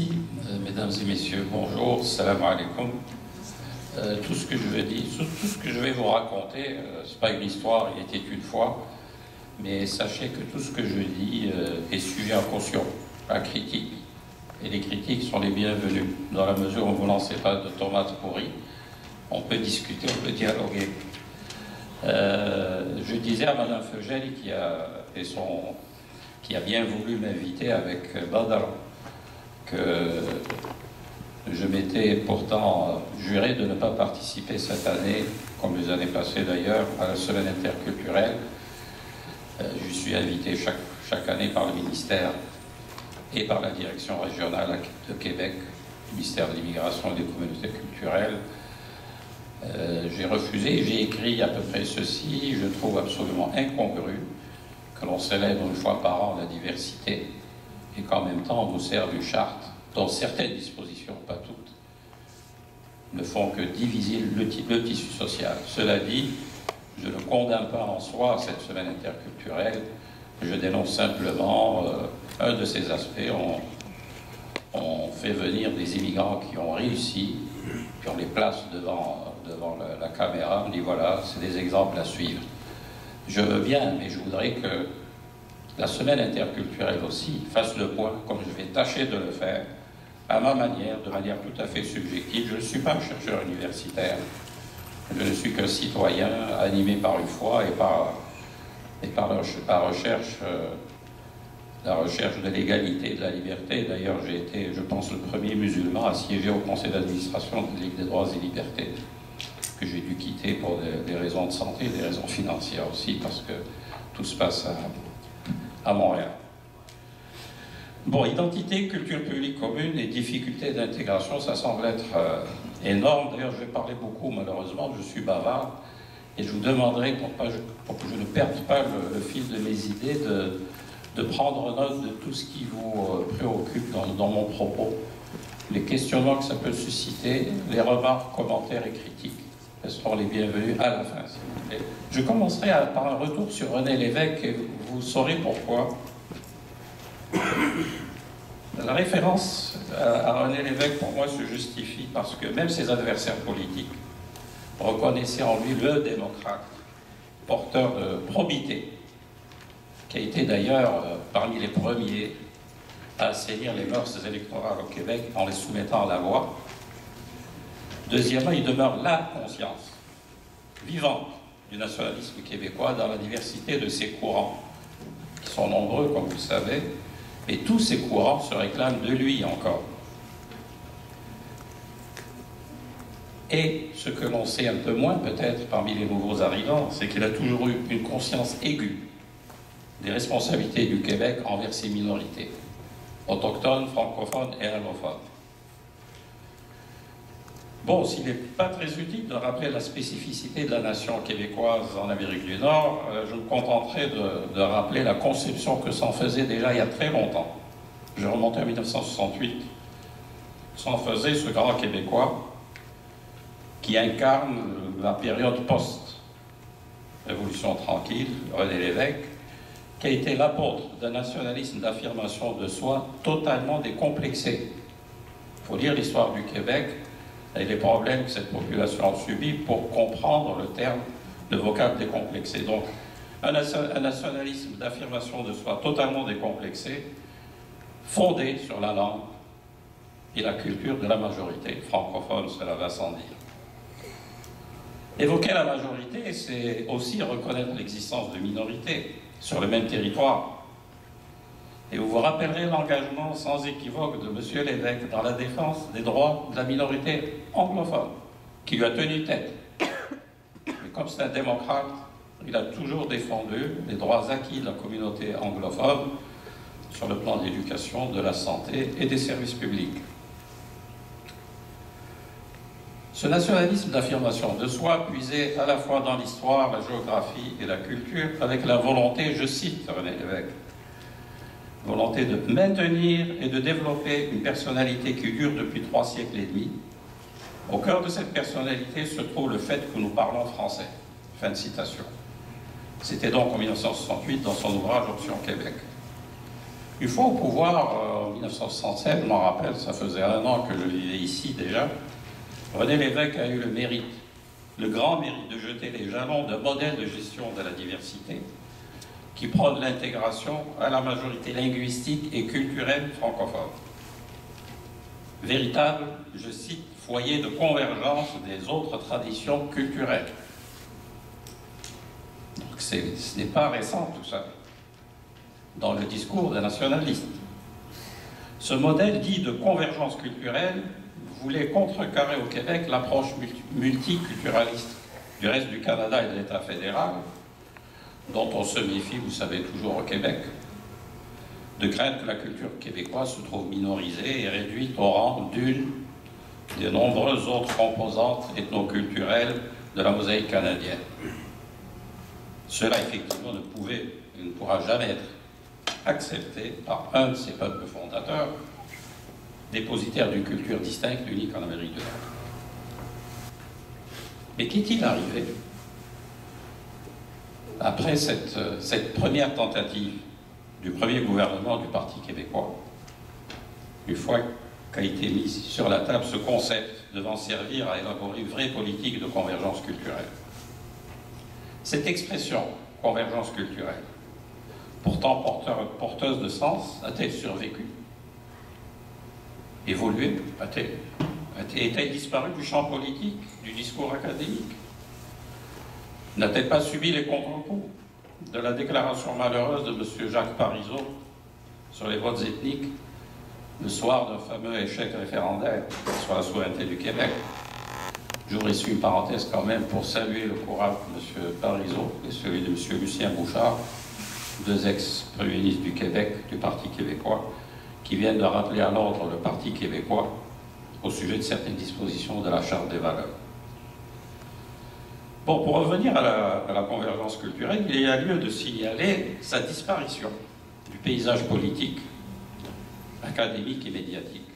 Merci, mesdames et messieurs, bonjour, salam alaikum. Tout ce que je vais vous raconter, c'est pas une histoire, il était une fois, mais sachez que tout ce que je dis est sujet à caution, à critique. Et les critiques sont les bienvenues, dans la mesure où vous ne lancez pas de tomates pourries. On peut discuter, on peut dialoguer. Je disais à Madame Feugel qui a bien voulu m'inviter avec Badr, que je m'étais pourtant juré de ne pas participer cette année, comme les années passées d'ailleurs, à la semaine interculturelle. Je suis invité chaque année par le ministère et par la direction régionale de Québec, le ministère de l'immigration et des communautés culturelles. J'ai refusé, j'ai écrit à peu près ceci: je trouve absolument incongru que l'on célèbre une fois par an la diversité et qu'en même temps on nous serve une charte dont certaines dispositions, pas toutes, ne font que diviser le tissu social. Cela dit, je ne condamne pas en soi cette semaine interculturelle, je dénonce simplement un de ces aspects. On fait venir des immigrants qui ont réussi, puis on les place devant la caméra, on dit voilà, c'est des exemples à suivre. Je veux bien, mais je voudrais que la semaine interculturelle aussi fasse le point, comme je vais tâcher de le faire, à ma manière, de manière tout à fait subjective. Je ne suis pas un chercheur universitaire, je ne suis qu'un citoyen animé par une foi et par la recherche de l'égalité et de la liberté. D'ailleurs, j'ai été, je pense, le premier musulman à siéger au conseil d'administration de la Ligue des droits et libertés, que j'ai dû quitter pour des raisons de santé, des raisons financières aussi, parce que tout se passe à Montréal. Bon, identité, culture publique commune et difficultés d'intégration, ça semble être énorme. D'ailleurs, je vais parler beaucoup, malheureusement, je suis bavard, et je vous demanderai, pour que je ne perde pas le fil de mes idées, de prendre note de tout ce qui vous préoccupe dans mon propos, les questionnements que ça peut susciter, les remarques, commentaires et critiques. Elles seront les bienvenus à la fin, s'il vous plaît. Je commencerai par un retour sur René Lévesque, et vous saurez pourquoi. La référence à René Lévesque, pour moi, se justifie parce que même ses adversaires politiques reconnaissaient en lui le démocrate, porteur de probité, qui a été d'ailleurs parmi les premiers à assainir les mœurs électorales au Québec en les soumettant à la loi. Deuxièmement, il demeure la conscience vivante du nationalisme québécois dans la diversité de ses courants, qui sont nombreux, comme vous le savez, et tous ces courants se réclament de lui encore. Et ce que l'on sait un peu moins, peut-être, parmi les nouveaux arrivants, c'est qu'il a toujours eu une conscience aiguë des responsabilités du Québec envers ses minorités, autochtones, francophones et allophones. Bon, s'il n'est pas très utile de rappeler la spécificité de la nation québécoise en Amérique du Nord, je me contenterai de rappeler la conception que s'en faisait déjà il y a très longtemps. Je remonte à 1968. S'en faisait ce grand Québécois qui incarne la période post-révolution tranquille, René Lévesque, qui a été l'apôtre d'un nationalisme d'affirmation de soi totalement décomplexé. Il faut lire l'histoire du Québec et les problèmes que cette population a subis pour comprendre le vocable décomplexé. Donc, un nationalisme d'affirmation de soi totalement décomplexé, fondé sur la langue et la culture de la majorité francophone, cela va sans dire. Évoquer la majorité, c'est aussi reconnaître l'existence de minorités sur le même territoire. Et vous vous rappellerez l'engagement sans équivoque de M. Lévesque dans la défense des droits de la minorité anglophone, qui lui a tenu tête. Mais comme c'est un démocrate, il a toujours défendu les droits acquis de la communauté anglophone sur le plan de l'éducation, de la santé et des services publics. Ce nationalisme d'affirmation de soi puisait à la fois dans l'histoire, la géographie et la culture, avec la volonté, je cite René Lévesque, volonté de maintenir et de développer une personnalité qui dure depuis 3 siècles et demi. Au cœur de cette personnalité se trouve le fait que nous parlons français. Fin de citation. C'était donc en 1968 dans son ouvrage Option Québec. Une fois au pouvoir, en 1967, je m'en rappelle, ça faisait 1 an que je vivais ici déjà, René Lévesque a eu le mérite, le grand mérite de jeter les jalons d'un modèle de gestion de la diversité qui prône l'intégration à la majorité linguistique et culturelle francophone. Véritable, je cite, foyer de convergence des autres traditions culturelles. Donc ce n'est pas récent tout ça, dans le discours des nationalistes. Ce modèle dit de convergence culturelle voulait contrecarrer au Québec l'approche multiculturaliste du reste du Canada et de l'État fédéral, dont on se méfie, vous savez, toujours au Québec, de crainte que la culture québécoise se trouve minorisée et réduite au rang d'une des nombreuses autres composantes ethnoculturelles de la mosaïque canadienne. Cela, effectivement, ne pouvait et ne pourra jamais être accepté par un de ces peuples fondateurs, dépositaire d'une culture distincte, unique en Amérique du Nord. Mais qu'est-il arrivé après cette première tentative du premier gouvernement du Parti québécois, une fois qu'a été mis sur la table ce concept devant servir à élaborer une vraie politique de convergence culturelle? Cette expression, convergence culturelle, pourtant porteuse de sens, a-t-elle survécu? Évolué? Est-elle disparue du champ politique, du discours académique? N'a-t-elle pas subi les contre-coups de la déclaration malheureuse de M. Jacques Parizeau sur les votes ethniques le soir d'un fameux échec référendaire sur la souveraineté du Québec? J'aurais su une parenthèse quand même pour saluer le courage de M. Parizeau et celui de M. Lucien Bouchard, 2 ex-premiers ministres du Québec, du Parti québécois, qui viennent de rappeler à l'ordre le Parti québécois au sujet de certaines dispositions de la Charte des valeurs. Bon, pour revenir à la convergence culturelle, il y a lieu de signaler sa disparition du paysage politique, académique et médiatique.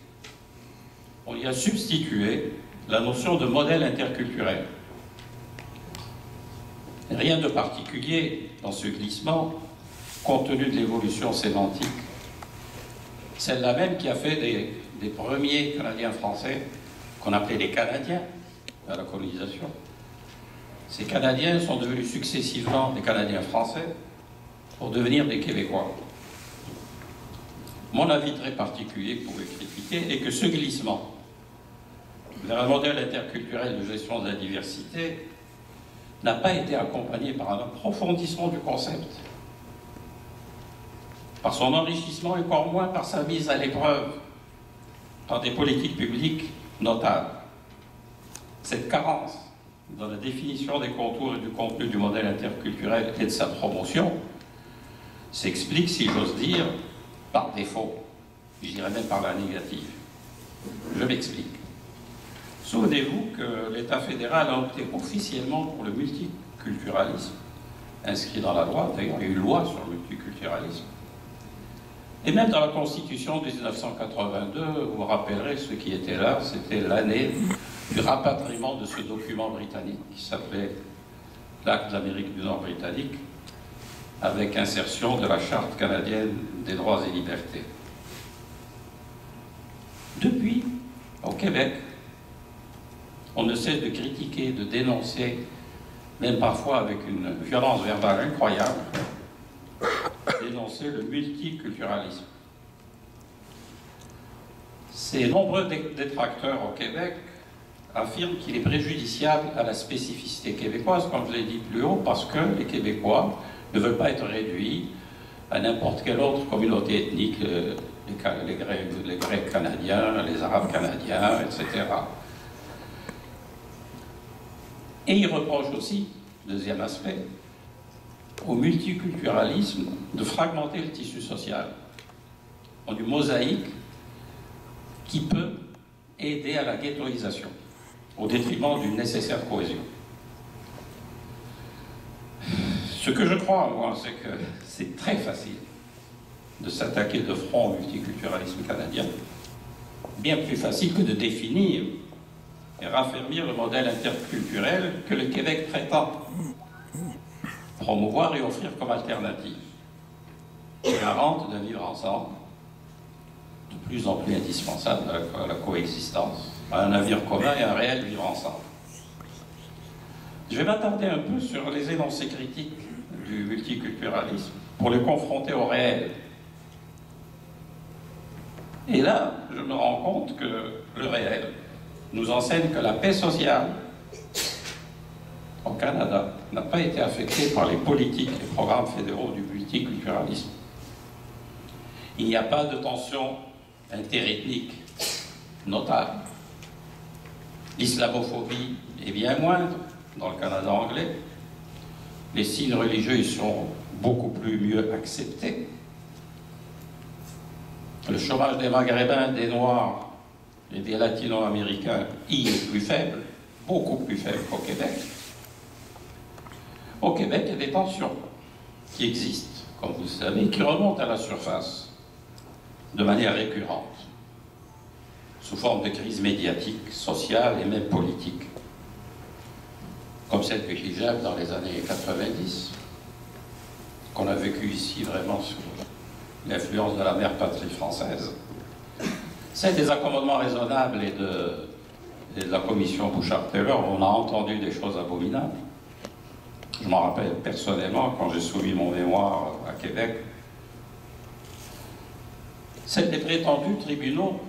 On y a substitué la notion de modèle interculturel. Rien de particulier dans ce glissement, compte tenu de l'évolution sémantique, celle-là même qui a fait des premiers Canadiens français, qu'on appelait les Canadiens à la colonisation. Ces Canadiens sont devenus successivement des Canadiens français pour devenir des Québécois. Mon avis très particulier pour le critiquer est que ce glissement vers un modèle interculturel de gestion de la diversité n'a pas été accompagné par un approfondissement du concept, par son enrichissement et encore moins par sa mise à l'épreuve par des politiques publiques notables. Cette carence dans la définition des contours et du contenu du modèle interculturel et de sa promotion s'explique, si j'ose dire, par défaut. Je dirais même par la négative. Je m'explique. Souvenez-vous que l'État fédéral a opté officiellement pour le multiculturalisme, inscrit dans la loi, d'ailleurs il y a eu une loi sur le multiculturalisme. Et même dans la Constitution de 1982, vous vous rappellerez, ceux qui étaient là, c'était l'année du rapatriement de ce document britannique qui s'appelait l'Acte de l'Amérique du Nord britannique, avec insertion de la Charte canadienne des droits et libertés. Depuis, au Québec, on ne cesse de critiquer, de dénoncer, même parfois avec une violence verbale incroyable, dénoncer le multiculturalisme. Ces nombreux détracteurs au Québec affirment qu'il est préjudiciable à la spécificité québécoise, comme je l'ai dit plus haut, parce que les Québécois ne veulent pas être réduits à n'importe quelle autre communauté ethnique, les Grecs canadiens, les Arabes canadiens, etc. Et ils reprochent aussi, deuxième aspect, au multiculturalisme de fragmenter le tissu social en du mosaïque qui peut aider à la ghettoisation au détriment d'une nécessaire cohésion. Ce que je crois, moi, c'est que c'est très facile de s'attaquer de front au multiculturalisme canadien, bien plus facile que de définir et raffermir le modèle interculturel que le Québec prétend promouvoir et offrir comme alternative. garante d'un vivre ensemble, de plus en plus indispensable à la coexistence, à un navire commun et un réel vivre ensemble. Je vais m'attarder un peu sur les énoncés critiques du multiculturalisme pour les confronter au réel. Et là, je me rends compte que le réel nous enseigne que la paix sociale au Canada n'a pas été affectée par les politiques et programmes fédéraux du multiculturalisme. Il n'y a pas de tension interethnique notable. L'islamophobie est bien moindre dans le Canada anglais. Les signes religieux y sont beaucoup plus mieux acceptés. Le chômage des Maghrébins, des Noirs et des Latino-Américains y est plus faible, beaucoup plus faible qu'au Québec. Au Québec, il y a des tensions qui existent, comme vous le savez, qui remontent à la surface de manière récurrente, sous forme de crise médiatique, sociale et même politique, comme celle du hijab dans les années 90, qu'on a vécu ici vraiment sous l'influence de la mère patrie française. Celle des accommodements raisonnables et de la commission Bouchard-Taylor, on a entendu des choses abominables. Je m'en rappelle personnellement quand j'ai soumis mon mémoire à Québec. Celle des prétendus tribunaux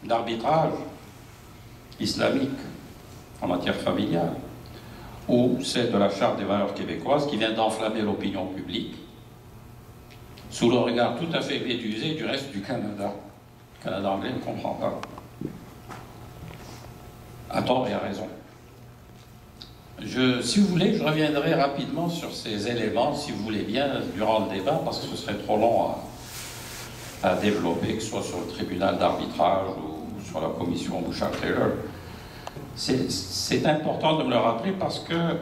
d'arbitrage islamique en matière familiale, ou celle de la Charte des valeurs québécoises qui vient d'enflammer l'opinion publique sous le regard tout à fait médusé du reste du Canada. Le Canada anglais ne comprend pas. À tort et à raison. Si vous voulez, je reviendrai rapidement sur ces éléments, si vous voulez bien, durant le débat, parce que ce serait trop long à développer, que ce soit sur le tribunal d'arbitrage ou sur la commission Bouchard-Taylor. C'est important de me le rappeler parce que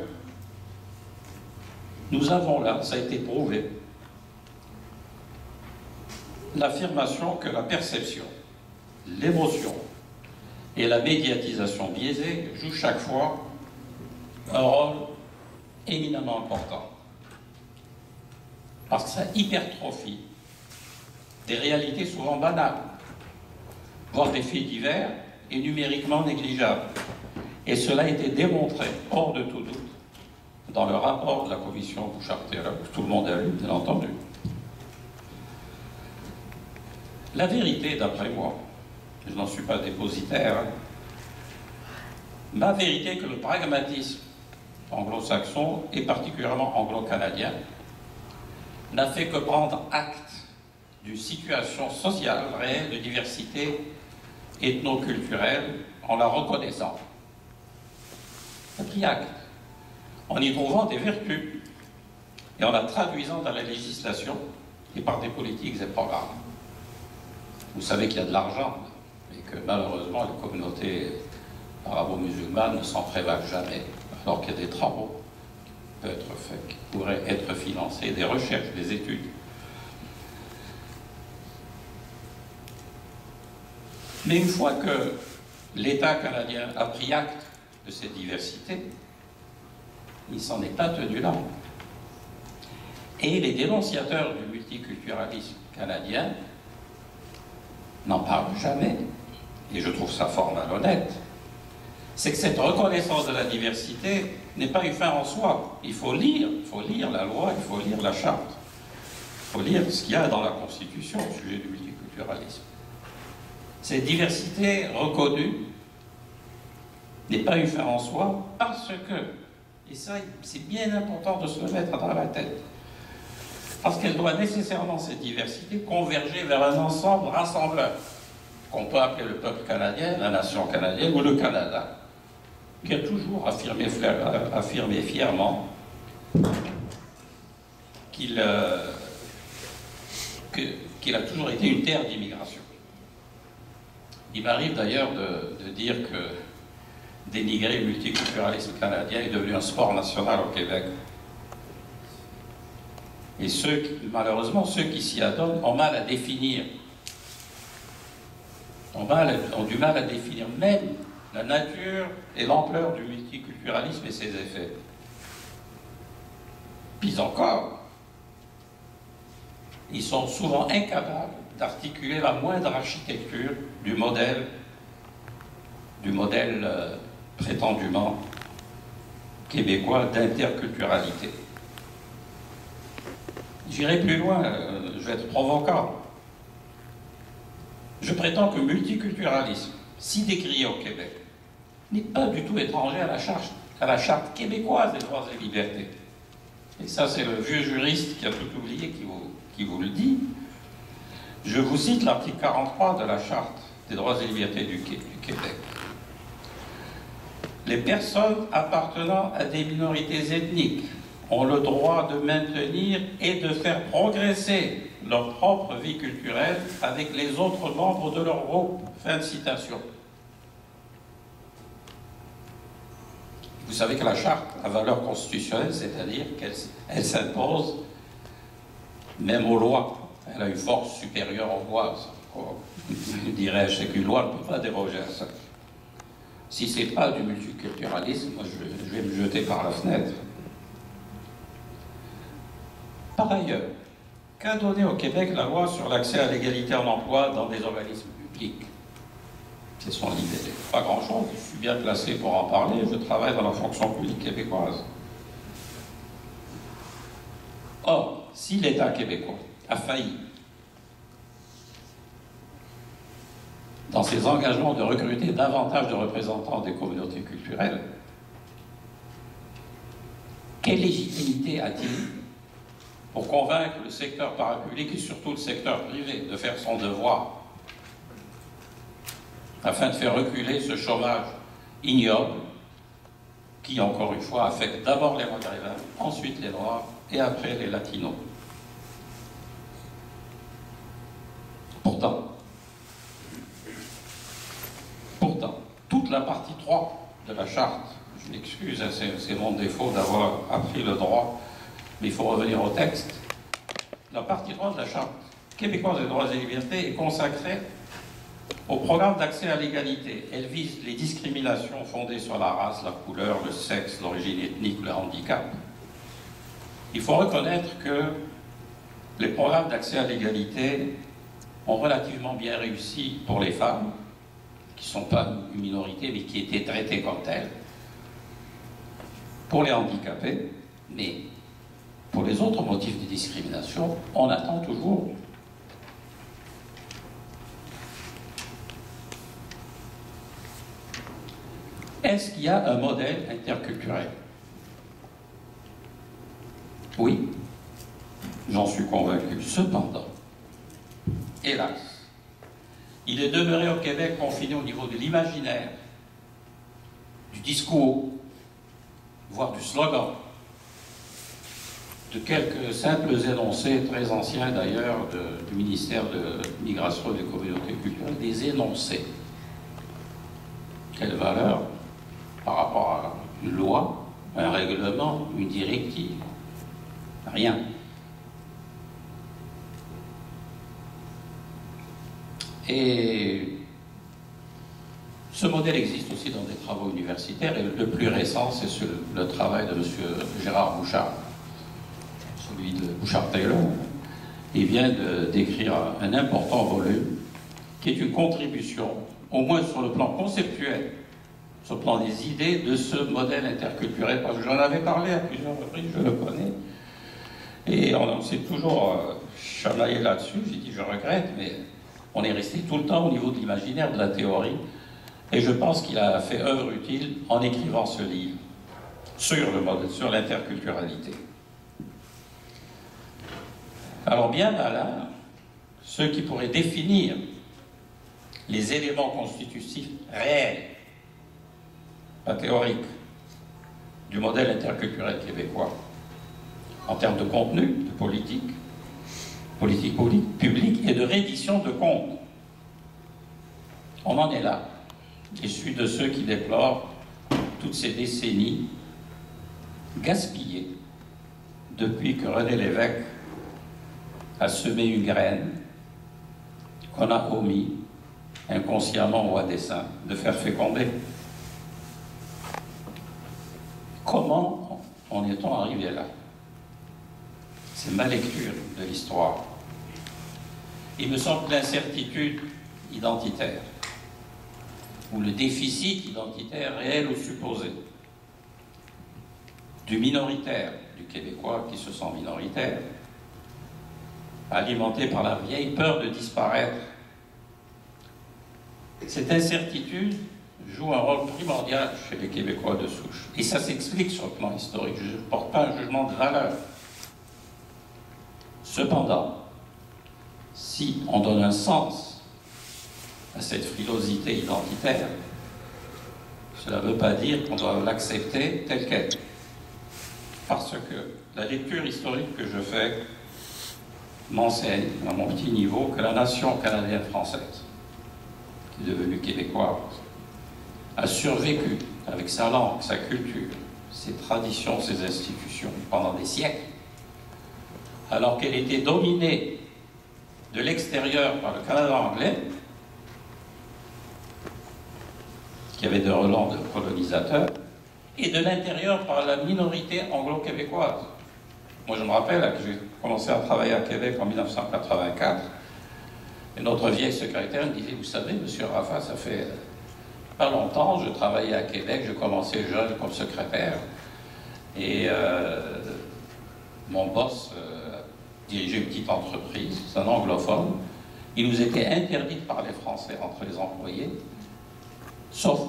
nous avons là, ça a été prouvé, l'affirmation que la perception, l'émotion et la médiatisation biaisée jouent chaque fois un rôle éminemment important. Parce que ça hypertrophie des réalités souvent banales, voire des faits divers et numériquement négligeables. Et cela a été démontré, hors de tout doute, dans le rapport de la commission Bouchard-Taylor, que tout le monde a lu, bien entendu. La vérité, d'après moi, je n'en suis pas dépositaire, ma vérité est que le pragmatisme anglo-saxon et particulièrement anglo-canadien n'a fait que prendre acte d'une situation sociale réelle de diversité ethno-culturelle en la reconnaissant. On a pris acte, en y trouvant des vertus et en la traduisant dans la législation et par des politiques et programmes. Vous savez qu'il y a de l'argent et que malheureusement les communautés arabo-musulmanes ne s'en prévalent jamais, alors qu'il y a des travaux qui peuvent être faits, qui pourraient être financés, des recherches, des études. Mais une fois que l'État canadien a pris acte de cette diversité, il s'en est pas tenu là. Et les dénonciateurs du multiculturalisme canadien n'en parlent jamais, et je trouve ça fort malhonnête. C'est que cette reconnaissance de la diversité n'est pas une fin en soi. Il faut lire la loi, il faut lire la charte. Il faut lire ce qu'il y a dans la Constitution au sujet du multiculturalisme. Cette diversité reconnue n'est pas une fin en soi parce que, et ça c'est bien important de se le mettre dans la tête, parce qu'elle doit nécessairement, cette diversité, converger vers un ensemble rassembleur, qu'on peut appeler le peuple canadien, la nation canadienne ou le Canada, qui a toujours affirmé fièrement qu'il a toujours été une terre d'immigration. Il m'arrive d'ailleurs de dire que dénigrer le multiculturalisme canadien est devenu un sport national au Québec. Et malheureusement, ceux qui s'y adonnent ont mal à définir, ont du mal à définir même la nature et l'ampleur du multiculturalisme et ses effets. Puis encore, ils sont souvent incapables d'articuler la moindre architecture du modèle prétendument québécois d'interculturalité. J'irai plus loin, je vais être provocant. Je prétends que le multiculturalisme, si décrié au Québec, n'est pas du tout étranger à la charte québécoise des droits et libertés. Et ça, c'est le vieux juriste qui a tout oublié qui vous le dit. Je vous cite l'article 43 de la charte des droits et libertés du Québec. Les personnes appartenant à des minorités ethniques ont le droit de maintenir et de faire progresser leur propre vie culturelle avec les autres membres de leur groupe. Fin de citation. Vous savez que la charte a valeur constitutionnelle, c'est-à-dire qu'elle s'impose même aux lois. Elle a une force supérieure aux lois. Dirais-je, c'est qu'une loi ne peut pas déroger à ça. Si ce n'est pas du multiculturalisme, moi je vais me jeter par la fenêtre. Par ailleurs, qu'a donné au Québec la loi sur l'accès à l'égalité en emploi dans des organismes publics? C'est son libellé. Pas grand-chose, je suis bien placé pour en parler, je travaille dans la fonction publique québécoise. Or, si l'État québécois a failli dans ses engagements de recruter davantage de représentants des communautés culturelles, quelle légitimité a-t-il pour convaincre le secteur parapublic et surtout le secteur privé de faire son devoir afin de faire reculer ce chômage ignoble qui, encore une fois, affecte d'abord les Maghrébins, ensuite les Noirs et après les Latinos. Pourtant, toute la partie 3 de la charte, je m'excuse, c'est mon défaut d'avoir appris le droit, mais il faut revenir au texte. La partie 3 de la charte québécoise des droits et libertés est consacrée au programme d'accès à l'égalité. Elle vise les discriminations fondées sur la race, la couleur, le sexe, l'origine ethnique, le handicap. Il faut reconnaître que les programmes d'accès à l'égalité ont relativement bien réussi pour les femmes, qui ne sont pas une minorité, mais qui étaient traitées comme telles, pour les handicapés, mais pour les autres motifs de discrimination, on attend toujours. Est-ce qu'il y a un modèle interculturel? Oui, j'en suis convaincu. Cependant, hélas, il est demeuré au Québec confiné au niveau de l'imaginaire, du discours, voire du slogan, de quelques simples énoncés, très anciens d'ailleurs, du ministère de l'immigration et des communautés culturelles, des énoncés. Quelle valeur par rapport à une loi, un règlement, une directive? Rien. Et ce modèle existe aussi dans des travaux universitaires, et le plus récent, c'est le travail de M. Gérard Bouchard, celui de Bouchard-Taylor. Il vient de décrire un important volume qui est une contribution, au moins sur le plan conceptuel, sur le plan des idées de ce modèle interculturel, parce que j'en avais parlé à plusieurs reprises, je le connais, et on s'est toujours chamaillé là-dessus. J'ai dit je regrette, mais on est resté tout le temps au niveau de l'imaginaire, de la théorie, et je pense qu'il a fait œuvre utile en écrivant ce livre sur le modèle, sur l'interculturalité. Alors bien malin, ceux qui pourraient définir les éléments constitutifs réels, pas théoriques, du modèle interculturel québécois, en termes de contenu, de politique publique et de reddition de comptes. On en est là. Je suis de ceux qui déplorent toutes ces décennies gaspillées depuis que René Lévesque a semé une graine qu'on a omis, inconsciemment ou à dessein, de faire féconder. Comment en est-on arrivé là? C'est ma lecture de l'histoire. il me semble que l'incertitude identitaire, ou le déficit identitaire réel ou supposé, du minoritaire, du Québécois qui se sent minoritaire, alimenté par la vieille peur de disparaître. Cette incertitude joue un rôle primordial chez les Québécois de souche. Et ça s'explique sur le plan historique. Je ne porte pas un jugement de valeur. Cependant, si on donne un sens à cette frilosité identitaire, cela ne veut pas dire qu'on doit l'accepter telle qu'elle. Parce que la lecture historique que je fais m'enseigne, à mon petit niveau, que la nation canadienne-française, qui est devenue québécoise, a survécu avec sa langue, sa culture, ses traditions, ses institutions pendant des siècles, alors qu'elle était dominée de l'extérieur par le Canada anglais, qui avait de relents de colonisateurs, et de l'intérieur par la minorité anglo-québécoise. Moi, je me rappelle que j'ai commencé à travailler à Québec en 1984, et notre vieille secrétaire me disait, vous savez, monsieur Rafa, ça fait pas longtemps, je travaillais à Québec, je commençais jeune comme secrétaire, et mon boss dirigeait une petite entreprise, c'est un anglophone, il nous était interdit de parler français entre les employés, sauf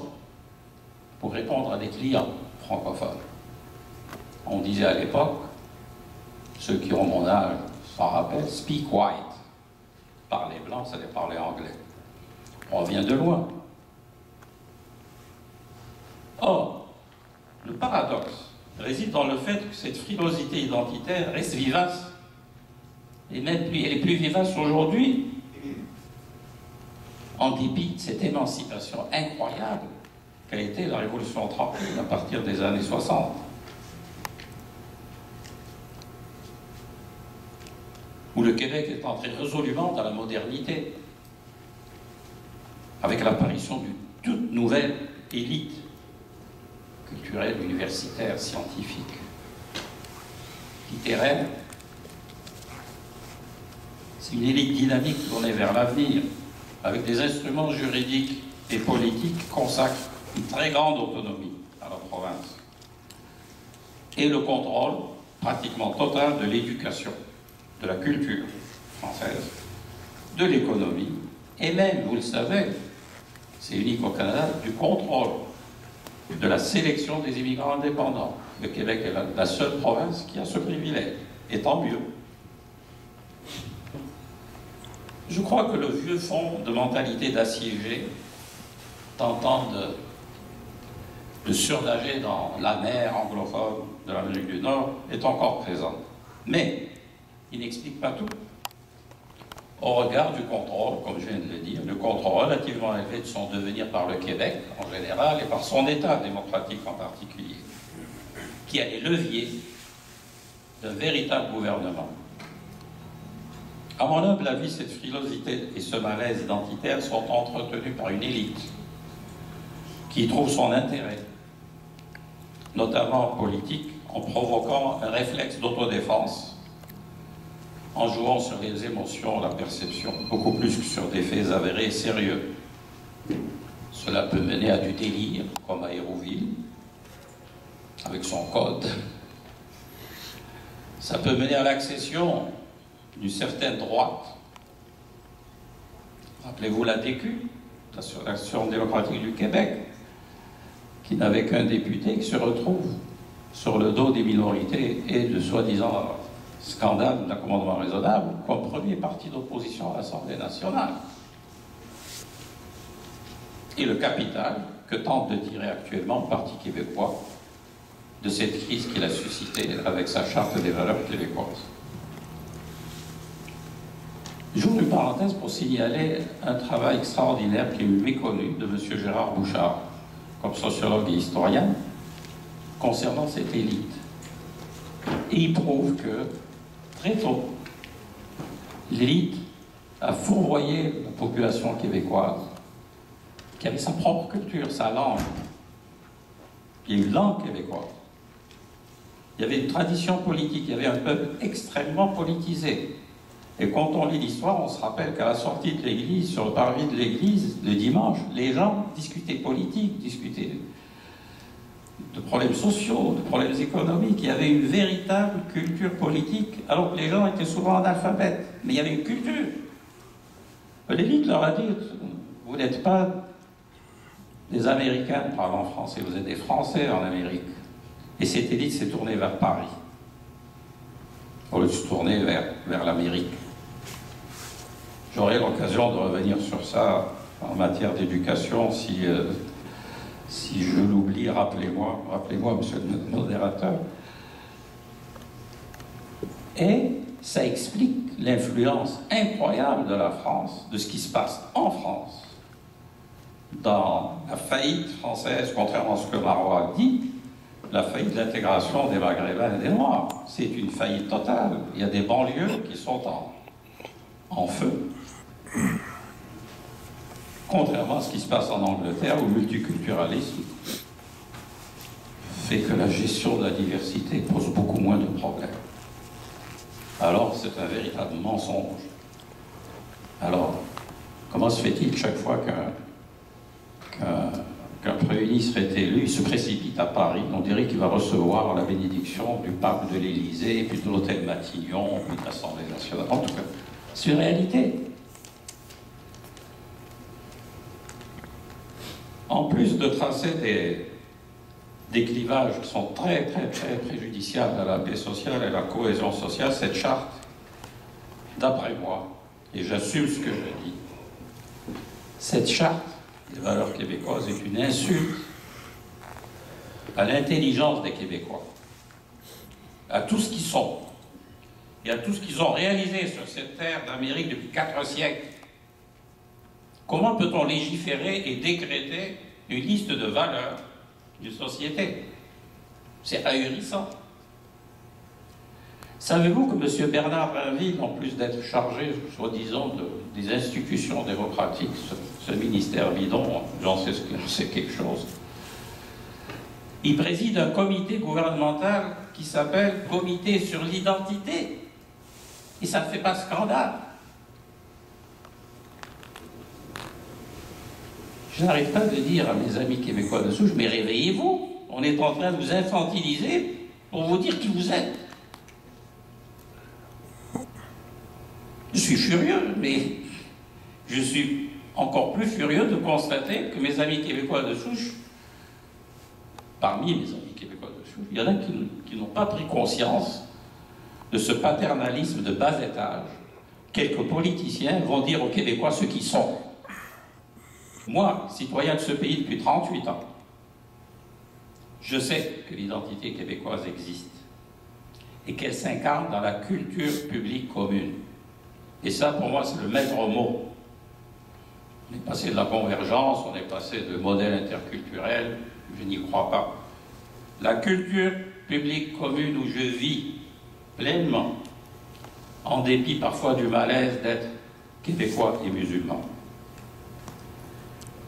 pour répondre à des clients francophones. On disait à l'époque, ceux qui ont mon âge s'en rappellent, speak white. Parler blanc, ça allait parler anglais. On vient de loin. Or, le paradoxe réside dans le fait que cette frilosité identitaire reste vivace. Et même elle est plus vivace aujourd'hui, en dépit de cette émancipation incroyable qu'a été la Révolution tranquille à partir des années 60. Où le Québec est entré résolument dans la modernité, avec l'apparition d'une toute nouvelle élite culturelle, universitaire, scientifique, littéraire. C'est une élite dynamique tournée vers l'avenir, avec des instruments juridiques et politiques qui consacrent une très grande autonomie à la province. Et le contrôle pratiquement total de l'éducation, de la culture française, de l'économie, et même, vous le savez, c'est unique au Canada, du contrôle de la sélection des immigrants indépendants. Le Québec est la seule province qui a ce privilège, et tant mieux. Je crois que le vieux fond de mentalité d'assiégé, tentant de surnager dans la mer anglophone de l'Amérique du Nord, est encore présent. Mais il n'explique pas tout. Au regard du contrôle, comme je viens de le dire, le contrôle relativement élevé de son devenir par le Québec en général et par son État démocratique en particulier, qui a les leviers d'un véritable gouvernement. À mon humble avis, cette frilosité et ce malaise identitaire sont entretenus par une élite qui trouve son intérêt, notamment politique, en provoquant un réflexe d'autodéfense, en jouant sur les émotions, la perception, beaucoup plus que sur des faits avérés et sérieux. Cela peut mener à du délire, comme à Hérouville, avec son code. Ça peut mener à l'accession d'une certaine droite. Rappelez-vous la DQ, l'Action démocratique du Québec, qui n'avait qu'un député qui se retrouve sur le dos des minorités et de soi-disant scandale d'un commandement raisonnable comme premier parti d'opposition à l'Assemblée nationale. Et le capital que tente de tirer actuellement le Parti québécois de cette crise qu'il a suscitée avec sa charte des valeurs québécoises. J'ouvre une parenthèse pour signaler un travail extraordinaire qui est méconnu de M. Gérard Bouchard, comme sociologue et historien, concernant cette élite. Et il prouve que, très tôt, l'élite a fourvoyé la population québécoise, qui avait sa propre culture, sa langue. Il y a une langue québécoise. Il y avait une tradition politique, il y avait un peuple extrêmement politisé. Et quand on lit l'histoire, on se rappelle qu'à la sortie de l'église, sur le parvis de l'église, le dimanche, les gens discutaient politique, discutaient de problèmes sociaux, de problèmes économiques. Il y avait une véritable culture politique, alors que les gens étaient souvent analphabètes. Mais il y avait une culture. L'élite leur a dit, vous n'êtes pas des Américains parlant français, vous êtes des Français en Amérique. Et cette élite s'est tournée vers Paris, au lieu de se tourner vers l'Amérique. J'aurai l'occasion de revenir sur ça en matière d'éducation. Si je l'oublie, rappelez-moi, monsieur le modérateur. Et ça explique l'influence incroyable de la France, de ce qui se passe en France. Dans la faillite française, contrairement à ce que Marois dit, la faillite de l'intégration des Maghrébins et des Noirs, c'est une faillite totale. Il y a des banlieues qui sont en feu. Contrairement à ce qui se passe en Angleterre, où le multiculturalisme fait que la gestion de la diversité pose beaucoup moins de problèmes. Alors, c'est un véritable mensonge. Alors, comment se fait-il chaque fois qu'un Premier ministre est élu, il se précipite à Paris, on dirait qu'il va recevoir la bénédiction du pape de l'Élysée, puis de l'hôtel Matignon, puis de l'Assemblée nationale. En tout cas, c'est une réalité. En plus de tracer des clivages qui sont très préjudiciables à la paix sociale et à la cohésion sociale, cette charte, d'après moi, et j'assume ce que je dis, cette charte des valeurs québécoises est une insulte à l'intelligence des Québécois, à tout ce qu'ils sont, et à tout ce qu'ils ont réalisé sur cette terre d'Amérique depuis 4 siècles. Comment peut-on légiférer et décréter une liste de valeurs d'une société? C'est ahurissant. Savez-vous que M. Bernard Rainville, en plus d'être chargé, soi-disant, des institutions démocratiques, ce ministère bidon, j'en sais quelque chose, il préside un comité gouvernemental qui s'appelle Comité sur l'identité. Et ça ne fait pas scandale. Je n'arrête pas de dire à mes amis québécois de souche, mais réveillez-vous, on est en train de vous infantiliser pour vous dire qui vous êtes. Je suis furieux, mais je suis encore plus furieux de constater que mes amis québécois de souche, parmi mes amis québécois de souche, il y en a qui n'ont pas pris conscience de ce paternalisme de bas étage. Quelques politiciens vont dire aux Québécois ce qu'ils sont. Moi, citoyen de ce pays depuis 38 ans, je sais que l'identité québécoise existe et qu'elle s'incarne dans la culture publique commune. Et ça, pour moi, c'est le maître mot. On est passé de la convergence, on est passé de modèle interculturel, je n'y crois pas. La culture publique commune où je vis pleinement, en dépit parfois du malaise d'être québécois et musulman.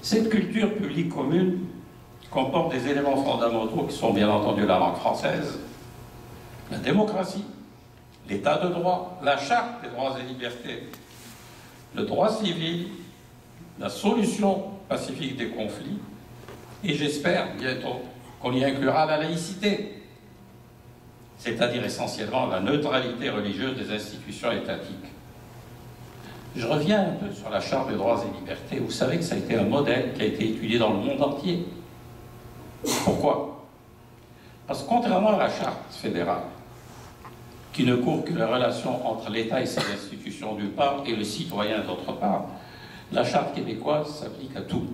Cette culture publique commune comporte des éléments fondamentaux qui sont bien entendu la langue française, la démocratie, l'état de droit, la charte des droits et libertés, le droit civil, la solution pacifique des conflits, et j'espère bientôt qu'on y inclura la laïcité, c'est-à-dire essentiellement la neutralité religieuse des institutions étatiques. Je reviens un peu sur la Charte des droits et libertés. Vous savez que ça a été un modèle qui a été étudié dans le monde entier. Pourquoi? Parce que contrairement à la Charte fédérale, qui ne couvre que les relations entre l'État et ses institutions d'une part et le citoyen d'autre part, la Charte québécoise s'applique à tout.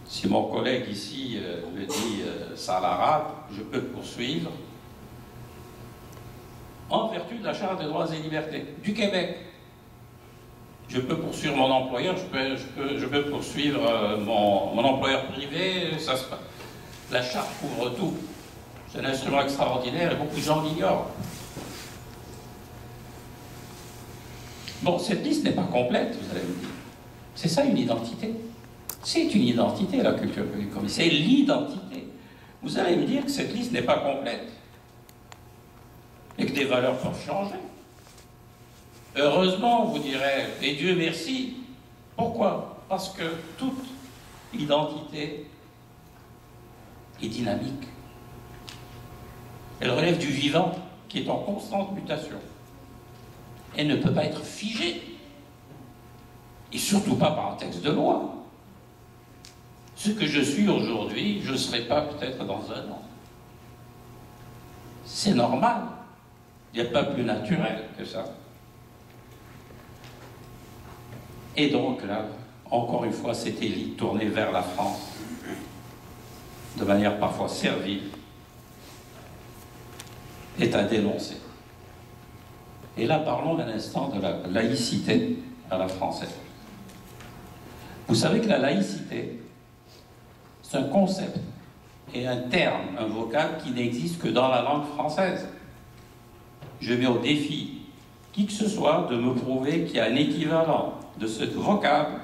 Si mon collègue ici me dit ça à l'arabe, je peux poursuivre en vertu de la Charte des droits et libertés du Québec. Je peux poursuivre mon employeur, je peux poursuivre mon employeur privé, ça se passe. La Charte couvre tout. C'est un instrument extraordinaire et beaucoup de gens l'ignorent. Bon, cette liste n'est pas complète, vous allez me dire. C'est ça une identité. C'est une identité, la culture publique commune. C'est l'identité. Vous allez me dire que cette liste n'est pas complète. Et que des valeurs peuvent changer. Heureusement, vous direz, et Dieu merci. Pourquoi? Parce que toute identité est dynamique. Elle relève du vivant qui est en constante mutation. Elle ne peut pas être figée. Et surtout pas par un texte de loi. Ce que je suis aujourd'hui, je ne serai pas peut-être dans un an. C'est normal. Il n'y a pas plus naturel que ça. Et donc là, encore une fois, cette élite tournée vers la France, de manière parfois servile, est à dénoncer. Et là, parlons un instant de la laïcité à la française. Vous savez que la laïcité, c'est un concept et un terme, un vocable qui n'existe que dans la langue française. Je mets au défi qui que ce soit de me prouver qu'il y a un équivalent de ce vocable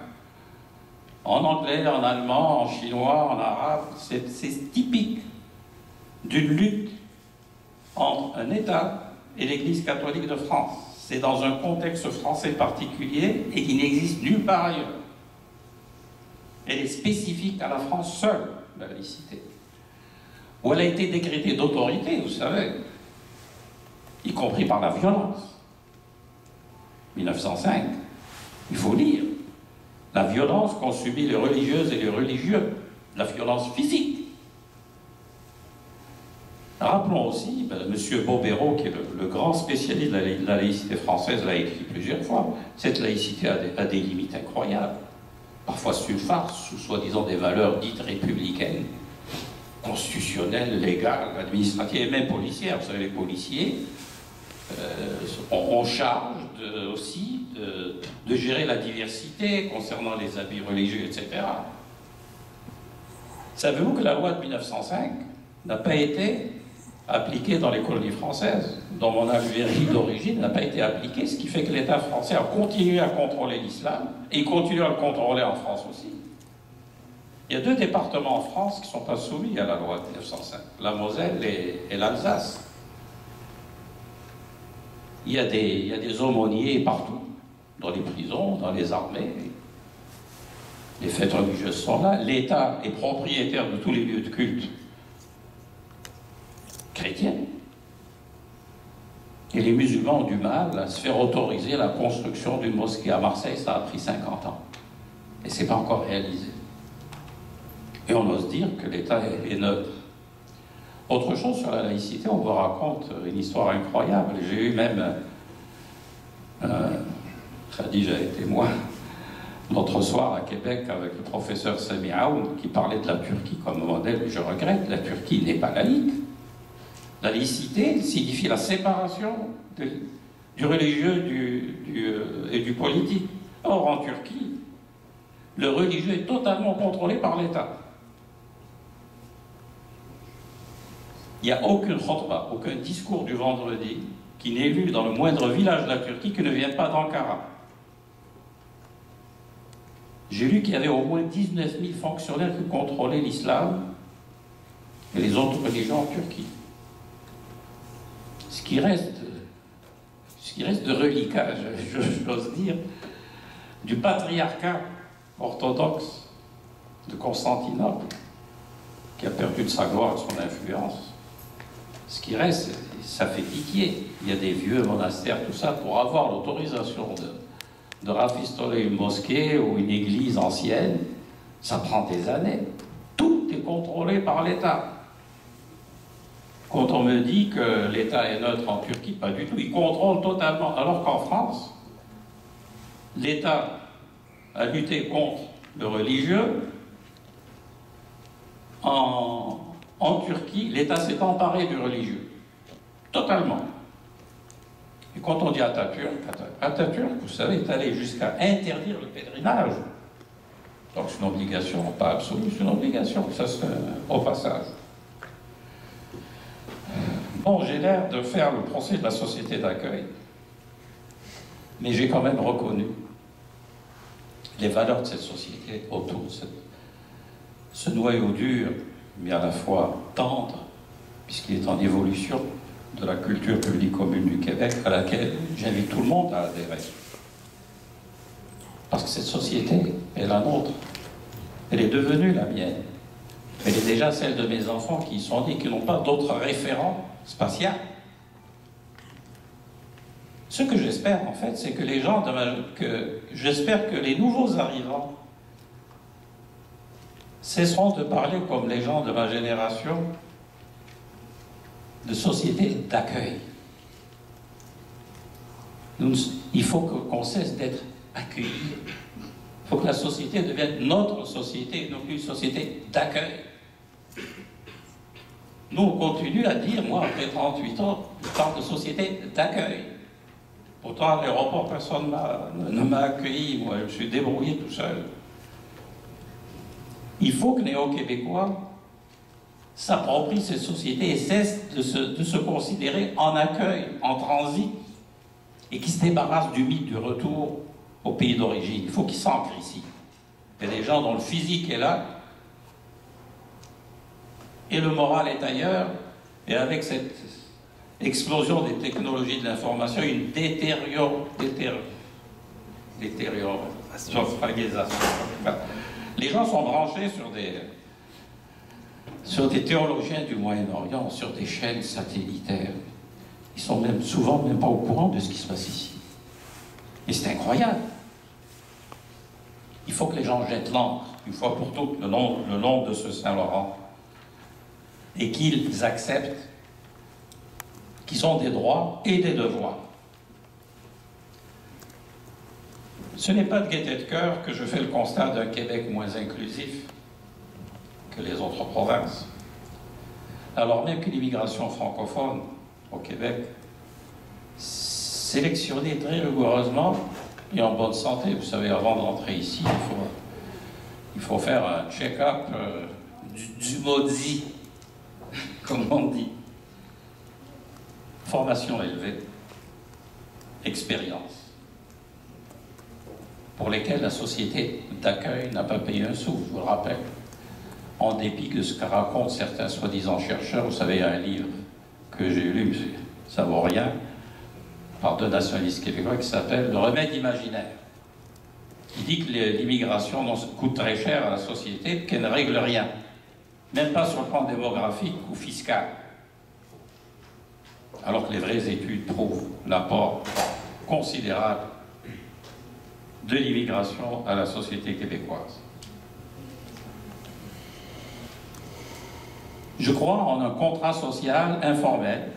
en anglais, en allemand, en chinois, en arabe. C'est typique d'une lutte entre un État et l'Église catholique de France. C'est dans un contexte français particulier et qui n'existe nulle part ailleurs. Elle est spécifique à la France seule, la laïcité. Où elle a été décrétée d'autorité, vous savez, y compris par la violence. 1905, il faut lire la violence qu'ont subie les religieuses et les religieux, la violence physique. Rappelons aussi, M. Bobéro, qui est le grand spécialiste de la laïcité française, l'a écrit plusieurs fois, cette laïcité a des limites incroyables. Parfois c'est une farce, sous soi-disant des valeurs dites républicaines, constitutionnelles, légales, administratives et même policières. Vous savez, les policiers on charge aussi de gérer la diversité concernant les habits religieux, etc. Savez-vous que la loi de 1905 n'a pas été appliquée dans les colonies françaises, dont mon Algérie d'origine n'a pas été appliquée, ce qui fait que l'État français a continué à contrôler l'islam, et il continue à le contrôler en France aussi. Il y a 2 départements en France qui ne sont pas soumis à la loi de 1905, la Moselle et l'Alsace. Il y a des aumôniers partout, dans les prisons, dans les armées. Les fêtes religieuses sont là. L'État est propriétaire de tous les lieux de culte chrétiens. Et les musulmans ont du mal à se faire autoriser la construction d'une mosquée à Marseille. Ça a pris 50 ans. Et ce n'est pas encore réalisé. Et on ose dire que l'État est neutre. Autre chose sur la laïcité, on vous raconte une histoire incroyable. J'ai eu même, Khadija et témoin, l'autre soir à Québec avec le professeur Sami Aoun qui parlait de la Turquie comme modèle. Je regrette, la Turquie n'est pas laïque. La laïcité signifie la séparation du religieux et du politique. Or, en Turquie, le religieux est totalement contrôlé par l'État. Il n'y a aucun khutba, aucun discours du vendredi qui n'est lu dans le moindre village de la Turquie qui ne vienne pas d'Ankara. J'ai lu qu'il y avait au moins 19 000 fonctionnaires qui contrôlaient l'islam et les autres religions en Turquie. Ce qui reste de reliquat, j'ose dire, du patriarcat orthodoxe de Constantinople, qui a perdu de sa gloire et de son influence. Ce qui reste, ça fait pitié. Il y a des vieux monastères, tout ça, pour avoir l'autorisation de rafistoler une mosquée ou une église ancienne, ça prend des années. Tout est contrôlé par l'État. Quand on me dit que l'État est neutre en Turquie, pas du tout. Il contrôle totalement. Alors qu'en France, l'État a lutté contre le religieux. En Turquie, l'État s'est emparé du religieux. Totalement. Et quand on dit Atatürk, vous savez, est allé jusqu'à interdire le pèlerinage. Donc c'est une obligation, pas absolue, c'est une obligation. Ça, c'est au passage. Bon, j'ai l'air de faire le procès de la société d'accueil. Mais j'ai quand même reconnu les valeurs de cette société autour de ce noyau dur, mais à la fois tendre, puisqu'il est en évolution, de la culture publique commune du Québec à laquelle j'invite tout le monde à adhérer. Parce que cette société est la nôtre. Elle est devenue la mienne. Elle est déjà celle de mes enfants qui y sont nés, qui n'ont pas d'autres référents spatiaux. Ce que j'espère, en fait, c'est que les gens, j'espère que les nouveaux arrivants cesseront de parler comme les gens de ma génération de société d'accueil. Il faut qu'on cesse d'être accueillis. Il faut que la société devienne notre société, non plus une société d'accueil. Nous, on continue à dire, moi, après 38 ans, je parle de société d'accueil. Pourtant, à l'aéroport, personne ne m'a accueilli. Moi, je me suis débrouillé tout seul. Il faut que les Néo-Québécois s'approprient cette société et cessent de se considérer en accueil, en transit, et qui se débarrassent du mythe du retour au pays d'origine. Il faut qu'ils s'ancrent ici. Il y a des gens dont le physique est là, et le moral est ailleurs, et avec cette explosion des technologies de l'information, une détériorisation. Les gens sont branchés sur des théologiens du Moyen-Orient, sur des chaînes satellitaires. Ils sont souvent même pas au courant de ce qui se passe ici. Et c'est incroyable. Il faut que les gens jettent l'encre, une fois pour toutes, le long de ce Saint-Laurent, et qu'ils acceptent qu'ils ont des droits et des devoirs. Ce n'est pas de gaieté de cœur que je fais le constat d'un Québec moins inclusif que les autres provinces. Alors même que l'immigration francophone au Québec, sélectionnée très rigoureusement et en bonne santé, vous savez, avant d'entrer ici, il faut faire un check-up du maudit, comme on dit. Formation élevée, expérience, pour lesquelles la société d'accueil n'a pas payé un sou, je vous le rappelle. En dépit de ce que racontent certains soi-disant chercheurs, vous savez, il y a un livre que j'ai lu, mais ça vaut rien, par deux nationalistes québécois, qui s'appelle « Le remède imaginaire ». Il dit que l'immigration coûte très cher à la société, qu'elle ne règle rien, même pas sur le plan démographique ou fiscal. Alors que les vraies études prouvent l'apport considérable de l'immigration à la société québécoise. Je crois en un contrat social informel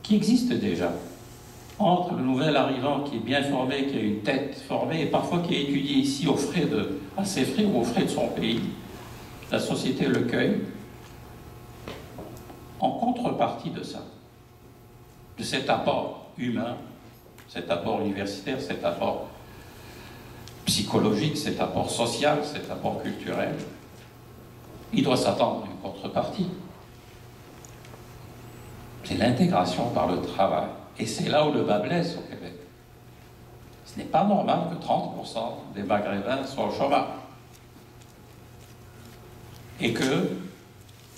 qui existe déjà entre le nouvel arrivant qui est bien formé, qui a une tête formée et parfois qui a étudié ici à ses frais ou aux frais de son pays. La société le cueille en contrepartie de ça, de cet apport humain, cet apport universitaire, cet apport psychologique, cet apport social, cet apport culturel. Il doit s'attendre à une contrepartie. C'est l'intégration par le travail. Et c'est là où le bas blesse au Québec. Ce n'est pas normal que 30% des Maghrébins soient au chômage. Et que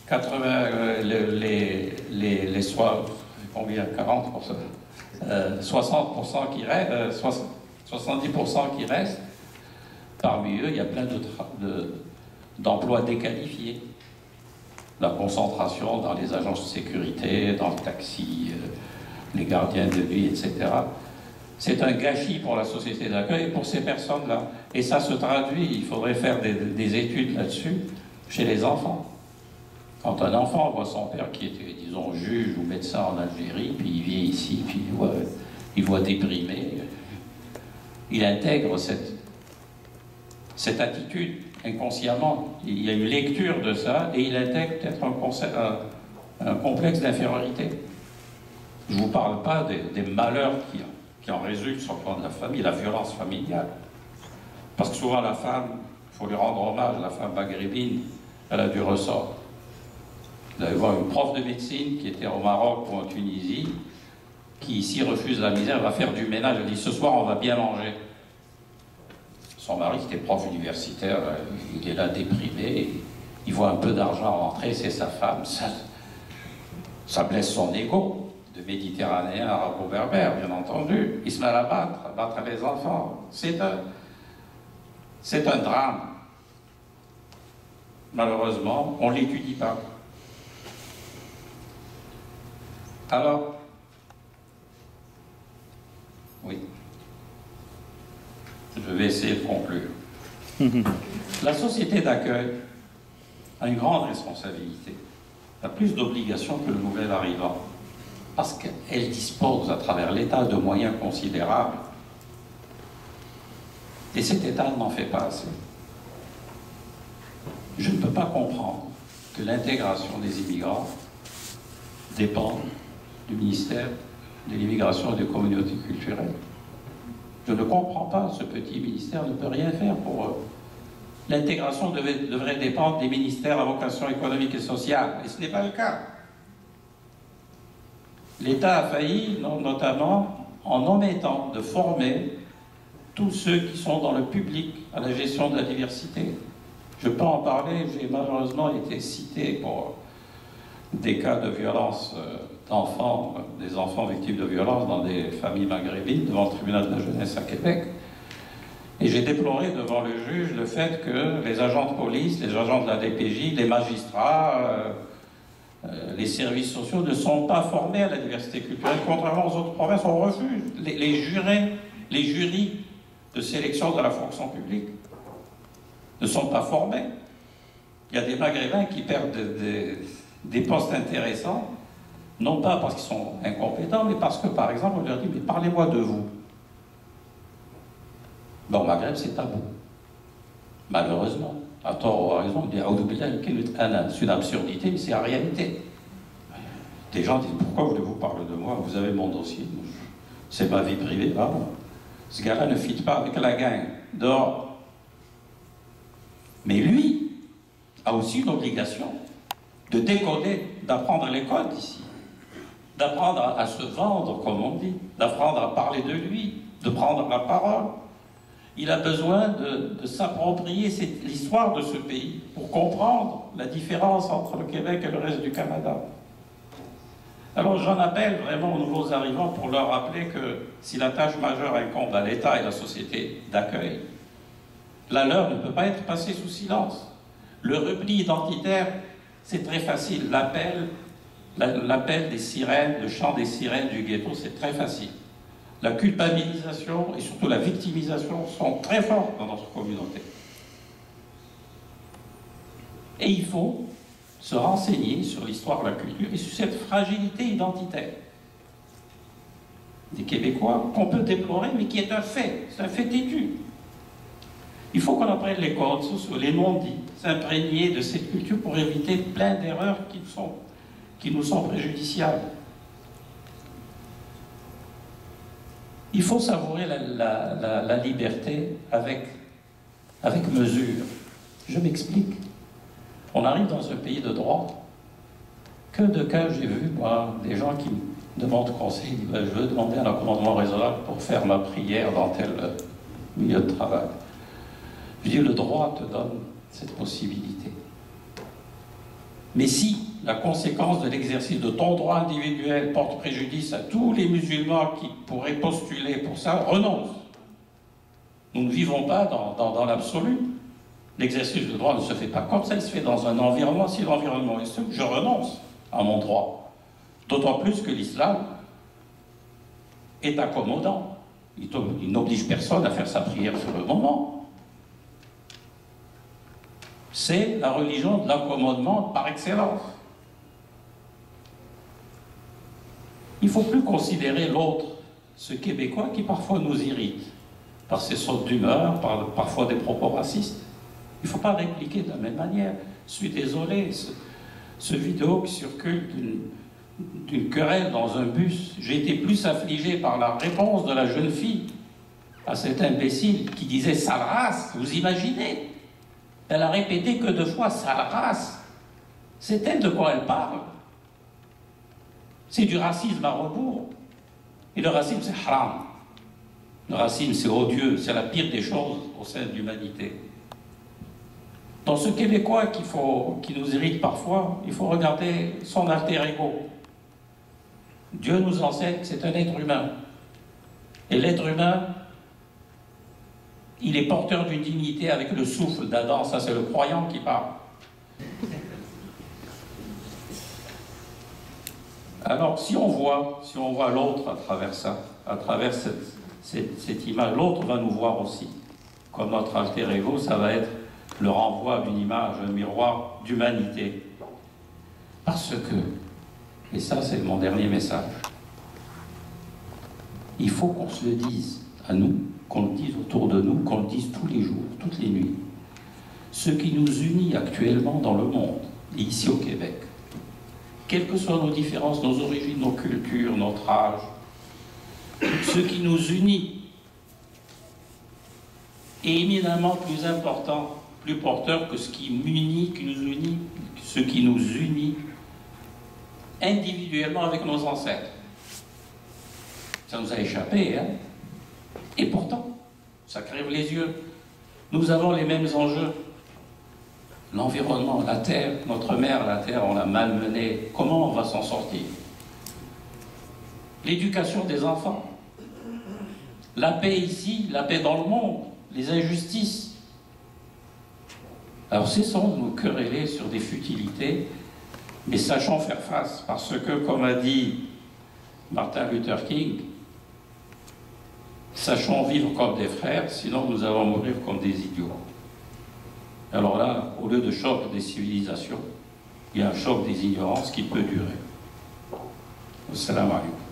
60% qui restent, 70% qui restent, parmi eux, il y a plein d'emplois déqualifiés. La concentration dans les agences de sécurité, dans le taxi, les gardiens de nuit, etc. C'est un gâchis pour la société d'accueil, pour ces personnes-là. Et ça se traduit, il faudrait faire des études là-dessus, chez les enfants. Quand un enfant voit son père qui était, disons, juge ou médecin en Algérie, puis il vient ici, puis il voit déprimé, il intègre cette attitude inconsciemment. Il y a une lecture de ça, et il intègre peut-être un complexe d'infériorité. Je ne vous parle pas des malheurs qui en résultent sur le plan de la famille, la violence familiale. Parce que souvent la femme, il faut lui rendre hommage, la femme maghrébine, elle a du ressort. Vous allez voir une prof de médecine qui était au Maroc ou en Tunisie, qui ici refuse la misère, va faire du ménage, elle dit « ce soir on va bien manger ». Son mari, qui était prof universitaire, il est là déprimé, il voit un peu d'argent rentrer, c'est sa femme. Ça blesse son ego de Méditerranéen arabo-berbère, bien entendu. Il se met à battre les enfants. C'est un drame. Malheureusement, on ne l'étudie pas. Alors, oui, je vais essayer de conclure. La société d'accueil a une grande responsabilité, a plus d'obligations que le nouvel arrivant, parce qu'elle dispose à travers l'État de moyens considérables. Et cet État n'en fait pas assez. Je ne peux pas comprendre que l'intégration des immigrants dépend du ministère de l'immigration et des communautés culturelles. Je ne comprends pas, ce petit ministère ne peut rien faire pour eux. L'intégration devrait dépendre des ministères à vocation économique et sociale, et ce n'est pas le cas. L'État a failli, notamment en omettant de former tous ceux qui sont dans le public à la gestion de la diversité. Je peux en parler, j'ai malheureusement été cité pour des cas de violence d'enfants, des enfants victimes de violences dans des familles maghrébines devant le tribunal de la jeunesse à Québec. Et j'ai déploré devant le juge le fait que les agents de police, les agents de la DPJ, les magistrats, les services sociaux ne sont pas formés à la diversité culturelle. Contrairement aux autres provinces, on refuse. Les jurys de sélection de la fonction publique ne sont pas formés. Il y a des Maghrébins qui perdent des postes intéressants, non pas parce qu'ils sont incompétents, mais parce que, par exemple, on leur dit « mais parlez-moi de vous ». Bon, au Maghreb, c'est tabou. Malheureusement. À tort ou à raison, on dit « c'est une absurdité, mais c'est la réalité ». Des gens disent « pourquoi voulez-vous parler de moi? Vous avez mon dossier. C'est ma vie privée. » Ah bon. Ce gars-là ne fit pas avec la gang. Dehors. Mais lui a aussi une obligation de décoder, d'apprendre les codes ici, d'apprendre à se vendre, comme on dit, d'apprendre à parler de lui, de prendre la parole. Il a besoin de s'approprier l'histoire de ce pays pour comprendre la différence entre le Québec et le reste du Canada. Alors j'en appelle vraiment aux nouveaux arrivants pour leur rappeler que si la tâche majeure incombe à l'État et à la société d'accueil, la leur ne peut pas être passée sous silence. Le repli identitaire, c'est très facile. L'appel des sirènes, le chant des sirènes du ghetto, c'est très facile. La culpabilisation et surtout la victimisation sont très fortes dans notre communauté. Et il faut se renseigner sur l'histoire de la culture et sur cette fragilité identitaire des Québécois qu'on peut déplorer, mais qui est un fait, c'est un fait têtu. Il faut qu'on apprenne les codes sociaux, les non-dits, s'imprégner de cette culture pour éviter plein d'erreurs qui nous sont préjudiciables. Il faut savourer la liberté avec mesure. Je m'explique. On arrive dans un pays de droit. Que de cas j'ai vu, moi, des gens qui me demandent conseil, ils disent ben, je veux demander un accommodement raisonnable pour faire ma prière dans tel milieu de travail. Je dis le droit te donne cette possibilité. Mais si la conséquence de l'exercice de ton droit individuel porte préjudice à tous les musulmans qui pourraient postuler pour ça, renonce. Nous ne vivons pas dans l'absolu. L'exercice du droit ne se fait pas comme ça, il se fait dans un environnement. Si l'environnement est seul, je renonce à mon droit. D'autant plus que l'islam est accommodant. Il n'oblige personne à faire sa prière sur le moment. C'est la religion de l'accommodement par excellence. Il ne faut plus considérer l'autre, ce Québécois qui parfois nous irrite, par ses sautes d'humeur, par parfois des propos racistes. Il ne faut pas répliquer de la même manière. Je suis désolé, ce vidéo qui circule d'une querelle dans un bus, j'ai été plus affligé par la réponse de la jeune fille à cet imbécile qui disait « sale race », vous imaginez? Elle a répété que 2 fois « sale race ». C'est elle de quoi elle parle. C'est du racisme à rebours. Et le racisme, c'est haram. Le racisme, c'est odieux, c'est la pire des choses au sein de l'humanité. Dans ce Québécois qui nous irrite parfois, il faut regarder son alter ego. Dieu nous enseigne que c'est un être humain. Et l'être humain, il est porteur d'une dignité avec le souffle d'Adam. Ça, c'est le croyant qui parle. Alors, si on voit l'autre à travers ça, à travers cette image, l'autre va nous voir aussi. Comme notre alter ego, ça va être le renvoi d'une image, un miroir d'humanité. Parce que, et ça c'est mon dernier message, il faut qu'on se le dise à nous, qu'on le dise autour de nous, qu'on le dise tous les jours, toutes les nuits. Ce qui nous unit actuellement dans le monde, et ici au Québec, quelles que soient nos différences, nos origines, nos cultures, notre âge, ce qui nous unit est éminemment plus important, plus porteur que ce qui m'unit, ce qui nous unit individuellement avec nos ancêtres. Ça nous a échappé, hein? Et pourtant, ça crève les yeux. Nous avons les mêmes enjeux. L'environnement, la terre, notre mère, la terre, on l'a malmenée. Comment on va s'en sortir? L'éducation des enfants. La paix ici, la paix dans le monde, les injustices. Alors cessons de nous quereller sur des futilités, mais sachons faire face, parce que, comme a dit Martin Luther King, sachons vivre comme des frères, sinon nous allons mourir comme des idiots. Alors là, au lieu de choc des civilisations, il y a un choc des ignorances qui peut durer. Assalamu alaikum.